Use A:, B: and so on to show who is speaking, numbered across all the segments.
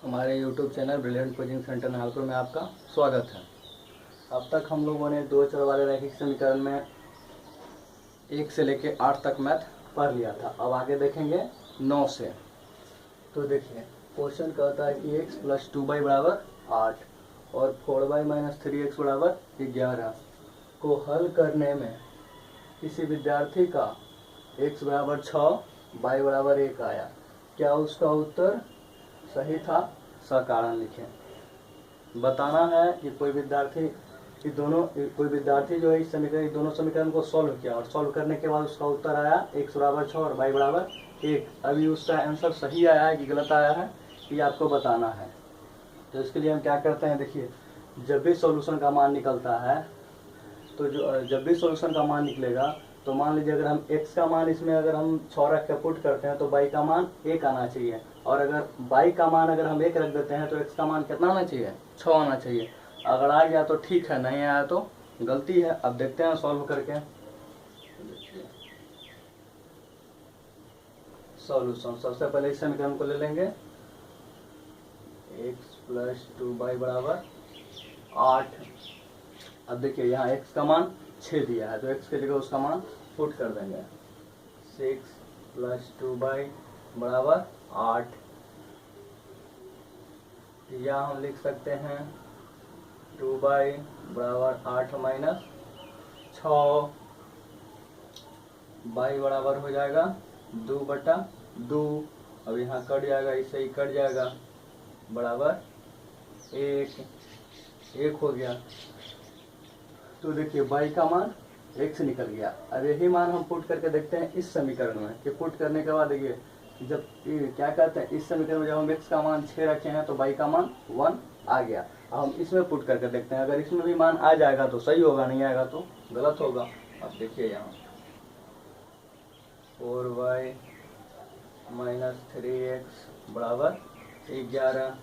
A: हमारे YouTube channel brilliant coaching centre Nagpur में आपका स्वागत है। अब तक हम लोगों ने दो चर वाले रैखिक समीकरण में 1 से लेके 8 तक मैथ पढ़ लिया था। अब आगे देखेंगे 9 से। तो देखिए क्वेश्चन कहता है कि x + 2y बराबर 8 और 4y - 3x बराबर 11 को हल करने में किसी विद्यार्थी का x बराबर 6 y बराबर 1 आया। क्या उसका उत्तर सही था? सकारण लिखें। बताना है कि कोई विद्यार्थी जो है इस दोनों समीकरण को सॉल्व किया और सॉल्व करने के बाद उसका उत्तर आया x बराबर 6 और y बराबर 1। अभी उसका आंसर सही आया है कि गलत आया है ये आपको बताना है। तो इसके लिए हम क्या करते हैं, देखिए जब भी सॉल्यूशन का मान निकलता है तो जब भी सॉल्यूशन का मान निकलेगा तो मान लीजिए अगर हम x का मान इसमें अगर हम 6 रख के पुट करते हैं तो y का मान 1 आना चाहिए, और अगर y का मान अगर हम 1 रख देते हैं तो x का मान कितना आना चाहिए? 6 आना चाहिए। अगर आ गया तो ठीक है, नहीं आया तो गलती है। अब देखते हैं सॉल्व करके। सॉल्यूशन सबसे पहले इस समीकरण को ले लेंगे, x + 2y बराबर 8। अब देखिए यहाँ x का मान 6 दिया है तो x के जगह उसका मान पुट कर देंगे। 6 + 2y बराबर 8। या हम लिख सकते हैं 2y बराबर 8 - 6। y बराबर हो जाएगा 2/2। अब यहाँ कट जाएगा, इससे ही कट जाएगा, बराबर 1 हो गया। तो देखिए y का मान 1 से निकल गया। अब यही मान हम पुट करके देखते हैं इस समीकरण में कि पुट करने के बाद देखिए जब क्या कहते हैं इस समीकरण में जब हम x का मान 6 रखे हैं तो y का मान 1 आ गया। अब हम इसमें पुट करके देखते हैं, अगर इसमें भी मान आ जाएगा तो सही होगा, नहीं आएगा तो गलत होगा। अब देखिए यहाँ 4y - 3x बराबर 11।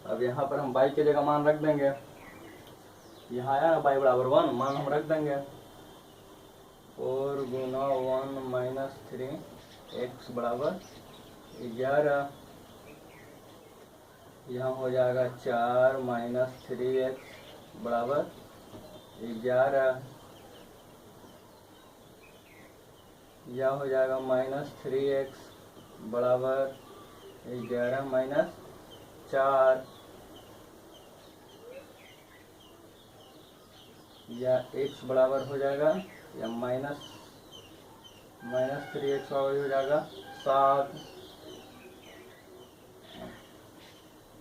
A: अब यहाँ पर हम y के जगह मान रख देंगे, यहाँ आया ना y बराबर 1, मान हम रख देंगे 4 × 1 - 3x बराबर 11। यहाँ हो जाएगा 4 - 3x बराबर 11। यह हो जाएगा -3x बराबर 11 - 4। या x बराबर हो जाएगा या -3x बराबर हो जाएगा 7।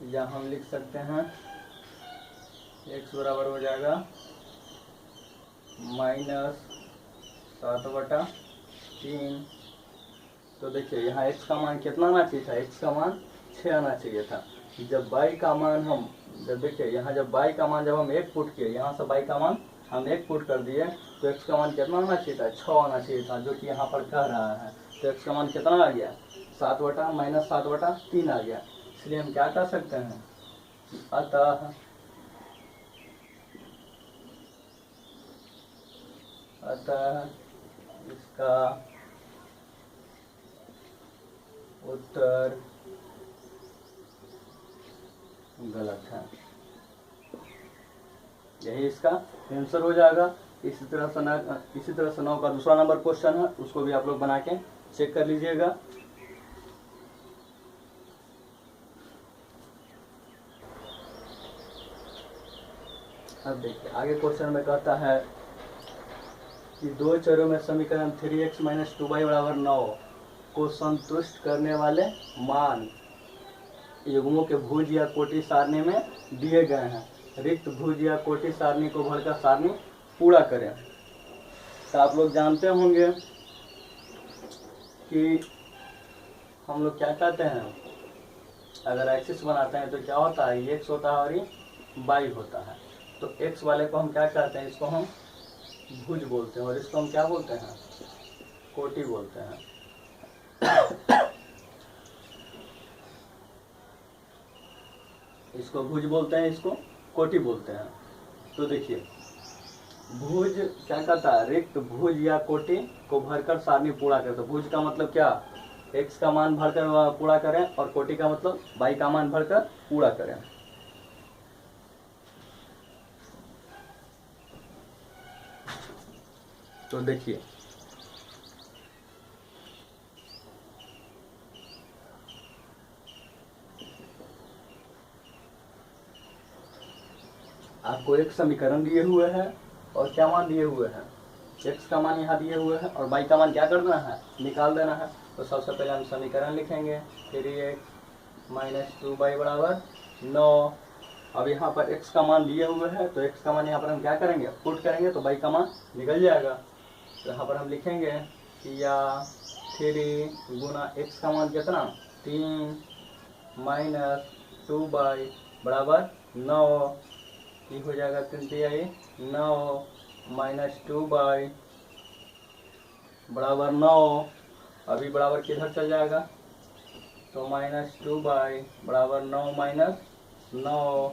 A: या हम लिख सकते हैं x बराबर हो जाएगा -7/3। तो देखिए यहाँ x का मान कितना आना चाहिए था? x का मान 6 आना चाहिए था। जब y का मान हम देखिए यहाँ जब y का मान जब हम 1 पुट किए, यहाँ से y का मान हम 1 पुट कर दिए तो x का मान कितना आना चाहिए था? 6 आना चाहिए था, जो कि यहाँ पर कह रहा है। तो x का मान कितना आ गया? 7/-3 आ गया। इसलिए हम क्या कर सकते हैं, अतः इसका उत्तर गलत है। यही इसका आंसर हो जाएगा। इसी तरह से 9 का दूसरा नंबर क्वेश्चन है, उसको भी आप लोग बना के चेक कर लीजिएगा। अब देखिए आगे क्वेश्चन में कहता है कि दो चरों में समीकरण 3x - 2y बराबर 9 को संतुष्ट करने वाले मान युग्मों के भुज या कोटि सारणी में दिए गए हैं। रिक्त भुज या कोटि सारणी को भरकर सारणी पूरा करें। तो आप लोग जानते होंगे कि हम लोग क्या कहते हैं, अगर एक्सिस बनाते हैं तो क्या होता है, ये x होता है और ये y होता है। तो x वाले को हम क्या कहते हैं, इसको हम भुज बोलते हैं और इसको हम क्या बोलते हैं, कोटि बोलते हैं। इसको भुज बोलते हैं, इसको कोटि बोलते हैं। तो देखिए भुज क्या कहता है, रिक्त भुज या कोटि को भरकर सारणी पूरा करता है। भुज का मतलब क्या, x का मान भरकर पूरा करें और कोटि का मतलब y का मान भरकर पूरा करें। तो देखिए आपको एक समीकरण दिए हुए हैं और क्या मान दिए हुए हैं, x का मान यहाँ दिए हुए हैं और y का मान क्या करना है, निकाल देना है। तो सबसे पहले हम समीकरण लिखेंगे 3x माइनस 2y बराबर 9। अब यहाँ पर x का मान दिए हुए हैं तो x का मान यहाँ पर हम क्या करेंगे, पुट करेंगे तो y का मान निकल जाएगा। तो यहाँ पर हम लिखेंगे कि या 3 गुना x का मान कितना 3 माइनस 2y बराबर 9। ये हो जाएगा 3 9 माइनस 2y बराबर 9। अभी बराबर किधर चल जाएगा, तो माइनस 2y बराबर 9 माइनस 9,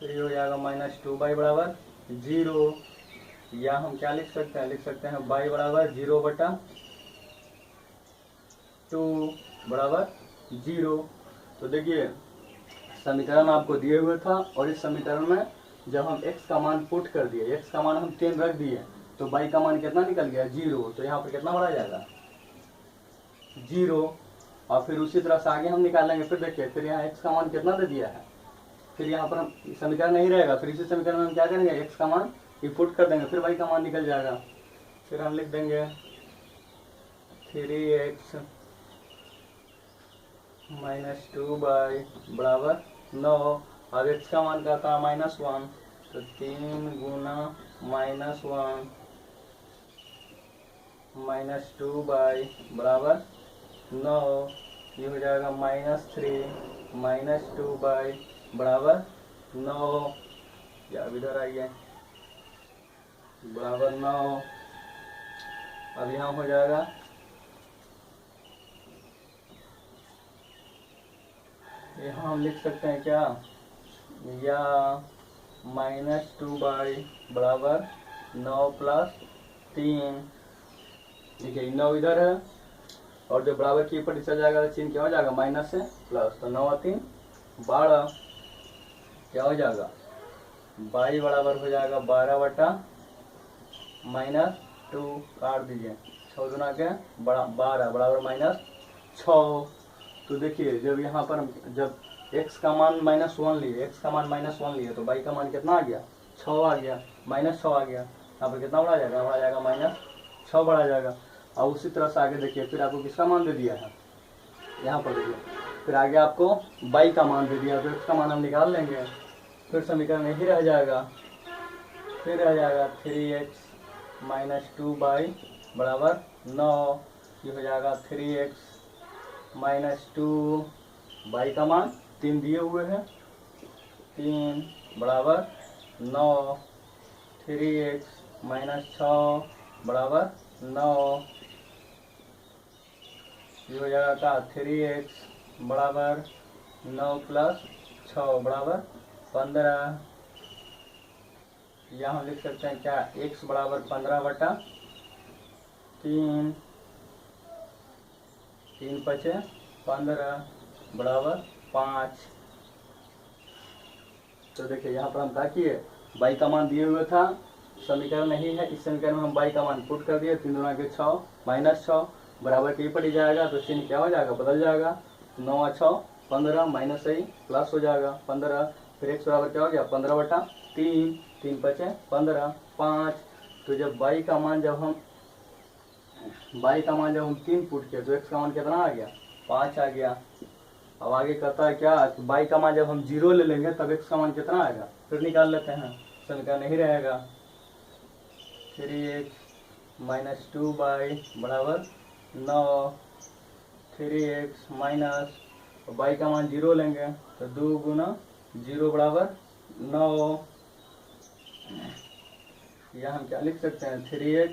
A: तो ये हो जाएगा माइनस 2y बराबर 0। या हम क्या लिख सकते हैं, लिख सकते हैं y बराबर 0 बटा 2 बराबर 0। तो देखिए समीकरण आपको दिए हुए था और इस समीकरण में जब हम x का मान पुट कर दिए, x का मान हम 3 रख दिए तो y का मान कितना निकल गया 0। तो यहाँ पर कितना बढ़ा जाएगा 0। और फिर उसी तरह से आगे हम निकालेंगे। फिर देखिए फिर यहाँ x का मान कितना दे दिया है, फिर यहाँ पर हम समीकरण नहीं रहेगा, फिर इसी समीकरण में हम क्या करेंगे x का मान ये पुट कर देंगे, फिर y का मान निकल जाएगा। फिर हम लिख देंगे 3x माइनस 2y बराबर 9। अब x का मान क्या था -1, तो 3 गुना -1 माइनस 2y बराबर 9। ये हो जाएगा -3 माइनस 2y बराबर 9। या इधर आइए बराबर 9। अब यहाँ हो जाएगा यहाँ हम लिख सकते हैं क्या, या -2y बराबर 9 प्लस 3। देखिए 9 इधर है और जो बराबर की ऊपर चल जाएगा तो चिन्ह क्या हो जाएगा माइनस से प्लस, तो 9 और 3 12 क्या हो जाएगा y बराबर हो जाएगा 12 बटा -2 काट दीजिए 6 गुना के 12 बराबर -6। तो देखिए जब यहाँ पर जब x का मान -1 लिए, x का मान -1 लिए तो y का मान कितना आ गया 6 आ गया, -6 आ गया। यहाँ पर कितना बढ़ा जाएगा, बढ़ा जाएगा -6 बढ़ा जाएगा। और उसी तरह से आगे देखिए फिर आपको किसका मान दे दिया है, यहाँ पर देखिए फिर आगे आपको y का मान दे दिया, तो x का मान हम निकाल लेंगे। फिर समीकरण यही रह जाएगा, फिर रह जाएगा 3x माइनस 2y बराबर 9। ये हो जाएगा 3x माइनस 2, y का मान 3 दिए हुए हैं 3 बराबर 9। 3x माइनस 6 बराबर 9। ये हो जाएगा क्या 3x बराबर 9 प्लस 6 बराबर 15। यहाँ हम लिख सकते हैं क्या x बराबर 15 बटा 3, 3 पचे 15 बराबर 5। तो देखिए यहाँ पर हम क्या किए, y का मान दिए हुए था, समीकरण नहीं है, इस समीकरण में हम y का मान पुट कर दिए, 3 गुना के 6 -6 बराबर के पड़ जाएगा, तो चिन्ह क्या हो जाएगा बदल जाएगा, 9 और 6 15 माइनस से ही प्लस हो जाएगा 15। फिर x बराबर क्या हो गया 15 बटा 3, 3 पचे 15 5। तो जब y का मान जब हम 3 पुट किए तो x का मान कितना आ गया 5 आ गया। अब आगे कहता है क्या, y का मान जब हम 0 ले लेंगे तब x का मान कितना आएगा, फिर निकाल लेते हैं, समीकरण नहीं रहेगा। 3x माइनस 2y बराबर 9, 3x माइनस y का मान 0 लेंगे तो 2 गुना 0 बराबर 9। या हम क्या लिख सकते हैं 3x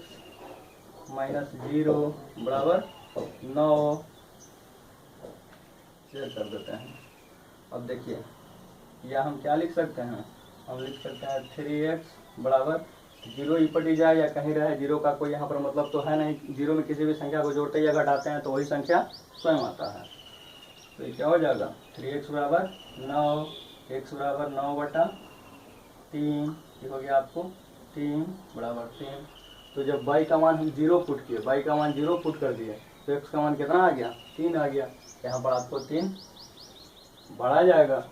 A: माइनस 0 बराबर 9। शेयर कर देते हैं। अब देखिए या हम क्या लिख सकते हैं, हम लिख सकते हैं 3x बराबर जीरो ही पटी जाए या कहीं रहे, जीरो का कोई यहाँ पर मतलब तो है नहीं। जीरो में किसी भी संख्या को जोड़ते या घटाते हैं तो वही संख्या स्वयं आता है। तो ये क्या हो जाएगा 3x बराबर 9, x बराबर 9/3, ये हो गया आपको 3 बराबर 3। तो जब y का मान हम 0 पुट किए, y का मान 0 पुट कर दिए तो x का मान कितना आ गया 3 आ गया। यहाँ पर आपको 3 बढ़ा जाएगा।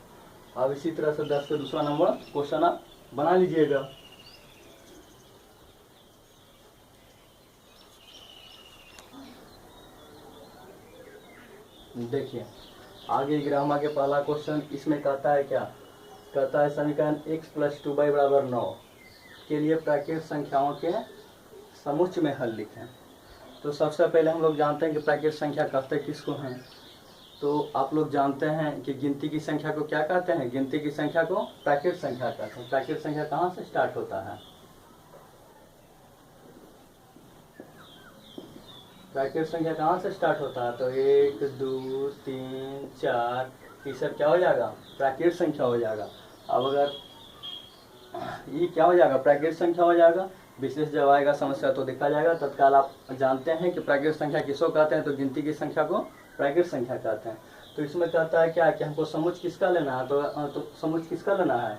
A: अब इसी तरह से 10 से दूसरा नंबर क्वेश्चन आप बना लीजिएगा। देखिए आगे ग्रामा के पहला क्वेश्चन इसमें कहता है क्या, कहता है समीकरण x + 2y बराबर 9 के लिए प्राकृत संख्याओं के समुच्चय में हल लिखें। तो सबसे पहले हम लोग जानते हैं कि प्राकृत संख्या कहते किसको हैं। तो आप लोग जानते हैं कि गिनती की संख्या को क्या कहते हैं, गिनती की संख्या को प्राकृत संख्या कहते हैं। प्राकृत संख्या कहाँ से स्टार्ट होता है, प्राकृत संख्या कहाँ से स्टार्ट होता है, तो 1 2 3 4 ये सब क्या हो जाएगा प्राकृत संख्या हो जाएगा। अब अगर ये क्या हो जाएगा प्राकृत संख्या हो जाएगा, विशेष जब आएगा समस्या तो देखा जाएगा। तत्काल आप जानते हैं कि प्राकृत संख्या किसको कहते हैं, तो गिनती की संख्या को प्राकृत संख्या कहते हैं। तो इसमें कहता है क्या कि हमको समुच्चय किसका लेना है, तो समुच्चय किसका लेना है,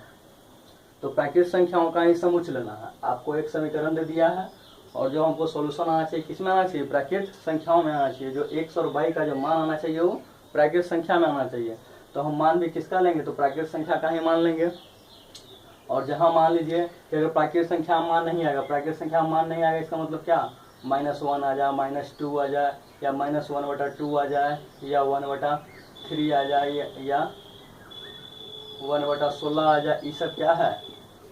A: तो प्राकृत संख्याओं का ही समुच्चय लेना है। आपको एक समीकरण दे दिया है और जो हमको सॉल्यूशन आना चाहिए किसमें आना चाहिए, प्राकृत संख्याओं में आना चाहिए। जो x और y का जो मान आना चाहिए वो प्राकृत संख्या में आना चाहिए। तो हम मान भी किसका लेंगे, तो प्राकृत संख्या का ही मान लेंगे। और जहाँ मान लीजिए कि अगर प्राकृत संख्या मान नहीं आएगा, प्राकृत संख्या मान नहीं आएगा इसका मतलब क्या, -1 आ जाए, -2 आ जाए, या -1/2 आ जाए, या 1/3 आ जाए, या 1/16 आ जाए, ये सब क्या है,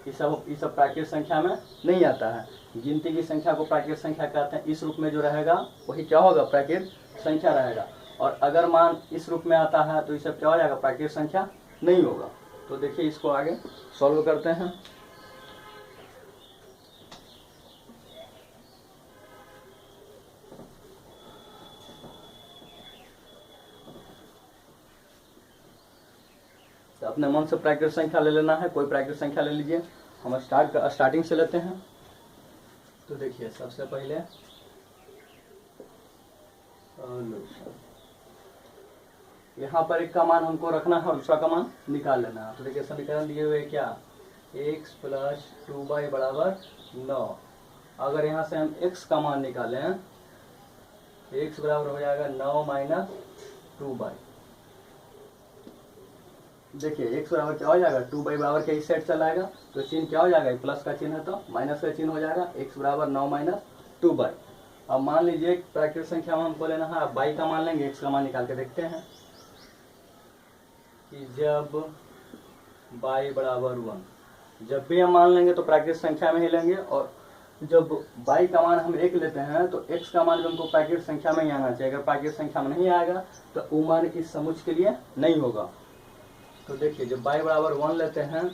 A: ये सब प्राकृत संख्या में नहीं आता है। गिनती की संख्या को प्राकृत संख्या कहते हैं। इस रूप में जो रहेगा वही क्या होगा प्राकृत संख्या रहेगा। और अगर मान इस रूप में आता है तो ये सब क्या हो जाएगा प्राकृत संख्या नहीं होगा। तो देखिए इसको आगे सॉल्व करते हैं। तो अपने मन से प्राकृत संख्या ले लेना है, कोई प्राकृत संख्या ले लीजिए। हम स्टार्टिंग से लेते हैं। तो देखिए सबसे पहले यहाँ पर एक का मान हमको रखना है और दूसरा का मान निकाल लेना है। तो देखिए समीकरण दिए हुए क्या, x + 2y बराबर 9। अगर यहाँ से हम x का मान निकालें, x बराबर हो जाएगा 9 - 2y। देखिए x बराबर क्या हो जाएगा 2y बराबर के इस साइड चला आएगा तो चिन्ह क्या हो जाएगा, प्लस का चिन्ह है तो माइनस का चिन्ह हो जाएगा। x बराबर 9 - 2y। अब मान लीजिए प्राकृत संख्या में हमको लेना है, अब y का मान लेंगे, x का मान निकाल के देखते हैं कि जब y बराबर 1, जब भी हम मान लेंगे तो प्राकृत संख्या में ही लेंगे। और जब y का मान हम 1 लेते हैं तो x का मान भी हमको प्राकृत संख्या में ही आना चाहिए। अगर प्राकृत संख्या में नहीं आएगा तो वो मान इस समुच्चय के लिए नहीं होगा। तो देखिए जब y बराबर 1 लेते हैं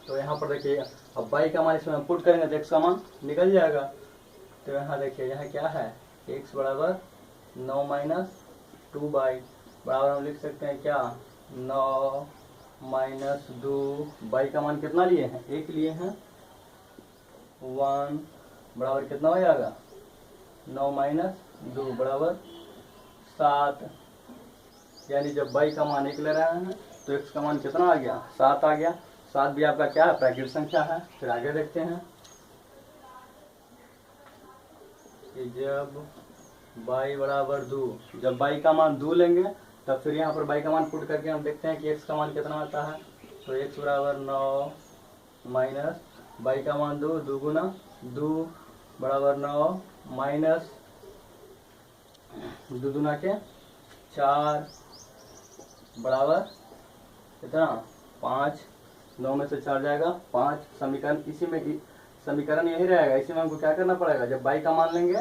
A: तो यहाँ पर देखिए अब y का मान इसमें हम पुट करेंगे तो x का मान निकल जाएगा। तो यहाँ देखिए यहाँ क्या है, x बराबर 9 - 2y बराबर हम लिख सकते हैं क्या 9 - 2। y का मान कितना लिए हैं, 1 लिए हैं, 1 बराबर कितना हो जाएगा 9 - 2 बराबर 7। यानी जब y का मान 1 ले रहे हैं तो x का मान कितना आ गया 7 आ गया। 7 भी आपका क्या है प्राकृत संख्या है। फिर आगे देखते हैं कि जब y बराबर 2, जब y का मान 2 लेंगे तब फिर यहाँ पर y का मान पुट करके हम देखते हैं कि x का मान कितना आता है। तो x बराबर 9 माइनस y का मान 2, 2 गुना 2 बराबर 9 माइनस 2 दूना के 4 बराबर कितना 5। 9 में से 4 जाएगा 5। समीकरण इसी में समीकरण यही रहेगा। इसी में हमको क्या करना पड़ेगा, जब y का मान लेंगे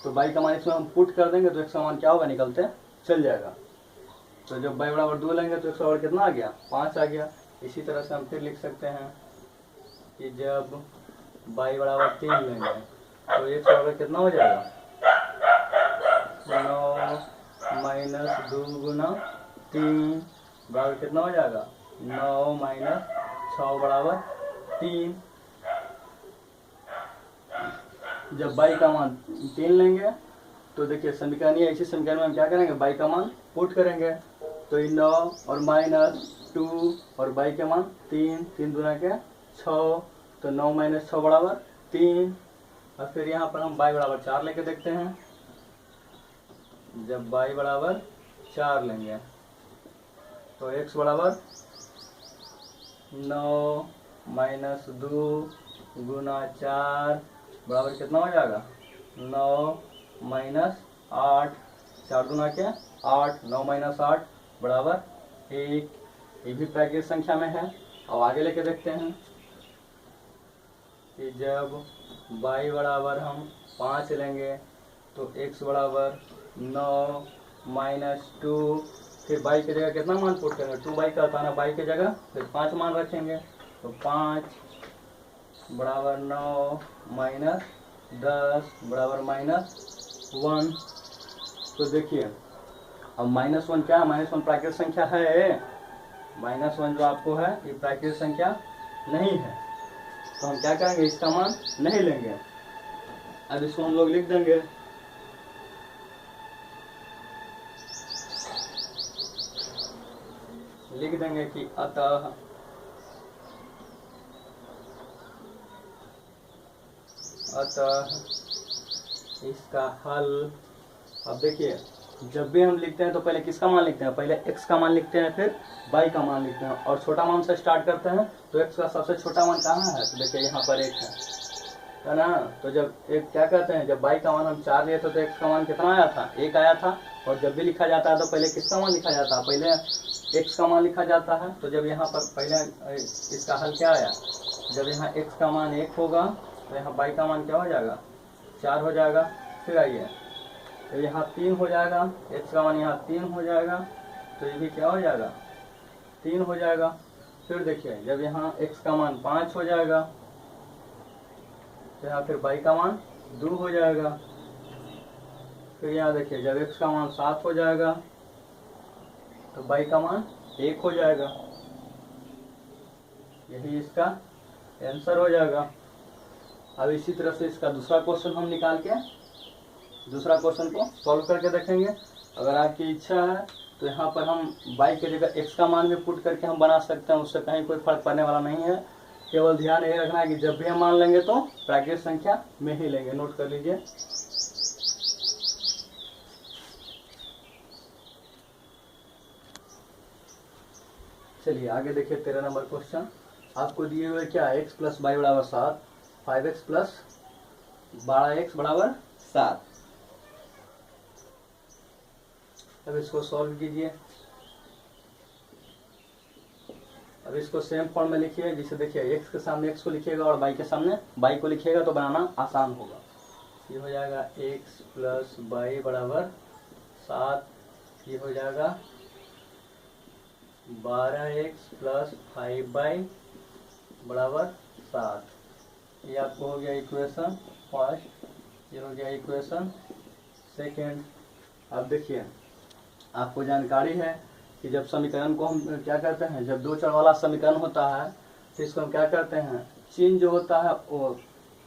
A: तो y का मान इसमें हम पुट कर देंगे तो x का मान क्या होगा निकलते चल जाएगा। तो जब y बराबर 2 लेंगे तो x बराबर कितना आ गया 5 आ गया। इसी तरह से हम फिर लिख सकते हैं कि जब y बराबर 3 लेंगे तो x बराबर कितना हो जाएगा 9 - 2 गुना 3 बराबर कितना हो जाएगा 9 - 6 बराबर 3। जब y का मान 3 लेंगे तो देखिए समीकरण ये ऐसी समीकरण में हम क्या करेंगे, y का मान पुट करेंगे। तो ये 9 और -2 और y के मान 3, 3 दूना के 6, तो 9 - 6 बराबर 3। और फिर यहाँ पर हम y बराबर 4 लेके देखते हैं। जब y बराबर 4 लेंगे तो x बराबर 9 - 2 गुना 4 बराबर कितना हो जाएगा, 9 - 8, 4 दूना के 8, 9 - 8 बराबर 1। ये भी प्राकृतिक संख्या में है। अब आगे लेके देखते हैं कि जब y बराबर हम 5 लेंगे तो x बराबर 9 - 2, फिर y की जगह कितना मान पुट करेंगे, 2y का था ना, y की जगह फिर 5 मान रखेंगे। तो 5 बराबर 9 - 10 बराबर -1। तो देखिए अब -1 क्या है, -1 प्राकृतिक संख्या है, -1 जो आपको है ये प्राकृतिक संख्या नहीं है। तो हम क्या करेंगे, इसका मान नहीं लेंगे। अब इसको हम लोग लिख देंगे, कि अतः इसका हल। अब देखिए जब भी हम लिखते हैं तो पहले किसका मान लिखते हैं, पहले x का मान लिखते हैं, फिर y का मान लिखते हैं और छोटा मान से स्टार्ट करते हैं। तो x का सबसे छोटा मान कहाँ है, तो देखिए यहाँ पर 1 है ना। तो जब एक क्या कहते हैं, जब y का मान हम 4 लिए थे तो x का मान कितना आया था, 1 आया था। और जब भी लिखा जाता है तो पहले किसका मान लिखा जाता है, पहले x का मान लिखा जाता है। तो जब यहाँ पर पहले इसका हल क्या आया, जब यहाँ x का मान 1 होगा तो यहाँ y का मान क्या हो जाएगा, 4 हो जाएगा। फिर आइए तो यहाँ 3 हो जाएगा, x का मान यहाँ 3 हो जाएगा, तो ये भी क्या हो जाएगा, 3 हो जाएगा। फिर देखिए जब यहाँ x का मान 5 हो जाएगा तो यहाँ फिर y का मान 2 हो जाएगा। फिर यहाँ देखिए जब x का मान 7 हो जाएगा तो y का मान 1 हो जाएगा। यही इसका आंसर हो जाएगा। अब इसी तरह से इसका दूसरा क्वेश्चन हम निकाल के दूसरा क्वेश्चन को सॉल्व करके देखेंगे। अगर आपकी इच्छा है तो यहाँ पर हम y की जगह x का मान भी पुट करके हम बना सकते हैं, उससे कहीं कोई फर्क पड़ने वाला नहीं है। केवल ध्यान ये रखना है कि जब भी हम मान लेंगे तो प्राकृतिक संख्या में ही लेंगे, नोट कर लीजिए। चलिए आगे देखिए 13 नंबर क्वेश्चन। आपको दिए हुए क्या है, x + y बराबर 7, 5x + 12x बराबर 7। अब इसको सॉल्व कीजिए। अब इसको सेम फॉर्म में लिखिए, जिसे देखिए x के सामने x को लिखिएगा और y के सामने y को लिखिएगा तो बनाना आसान होगा। ये हो जाएगा x + y बराबर 7, ये हो जाएगा 12x + 5y बराबर 7। ये आपको हो गया इक्वेशन फर्स्ट, ये हो गया इक्वेशन सेकेंड। अब देखिए आपको जानकारी है कि जब समीकरण को हम क्या करते हैं, जब दो चर वाला समीकरण होता है तो इसको हम क्या करते हैं, चिन्ह जो होता है वो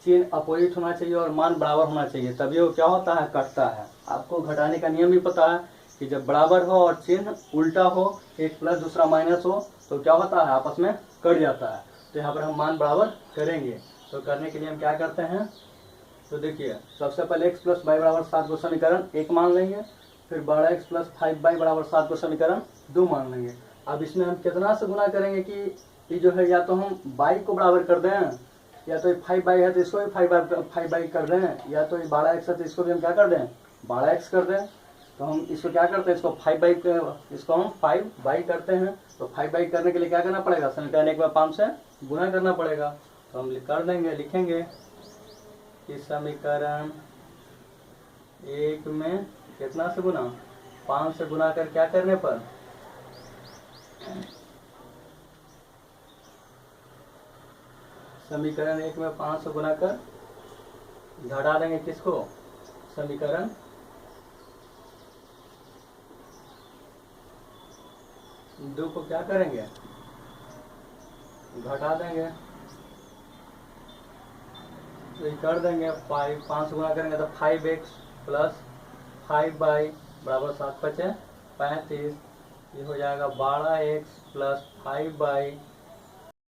A: चिन्ह अपोजिट होना चाहिए और मान बराबर होना चाहिए, तभी वो क्या होता है, कटता है। आपको घटाने का नियम भी पता है कि जब बराबर हो और चिन्ह उल्टा हो, एक प्लस दूसरा माइनस हो, तो क्या होता है, आपस में कट जाता है। तो यहाँ पर हम मान बराबर करेंगे। तो करने के लिए हम क्या करते हैं, तो देखिए सबसे पहले x + y बराबर 7 को समीकरण 1 मान लेंगे, फिर 12x + 5y बराबर 7 को समीकरण 2 मान लेंगे। अब इसमें हम कितना से गुना करेंगे कि ये जो है या तो हम y को बराबर कर दें, या तो ये 5y है तो इसको भी 5y कर दें, या तो ये 12x है तो इसको भी हम क्या कर दें, 12x कर दें। तो हम इसको क्या करते हैं, इसको हम 5y करते हैं। तो 5y करने के लिए क्या करना पड़ेगा, समीकरण 1 में 5 से गुना करना पड़ेगा। तो हम कर देंगे, लिखेंगे कि समीकरण 1 में कितना से गुना, 5 से गुना कर क्या करने पर, समीकरण 1 में 5 से गुना कर घटा देंगे किसको, समीकरण 2 को क्या करेंगे, घटा देंगे। तो ये कर देंगे 5 से गुना करेंगे तो 5x प्लस 5y बराबर 7 × 5 = 35। ये हो जाएगा 12x प्लस 5y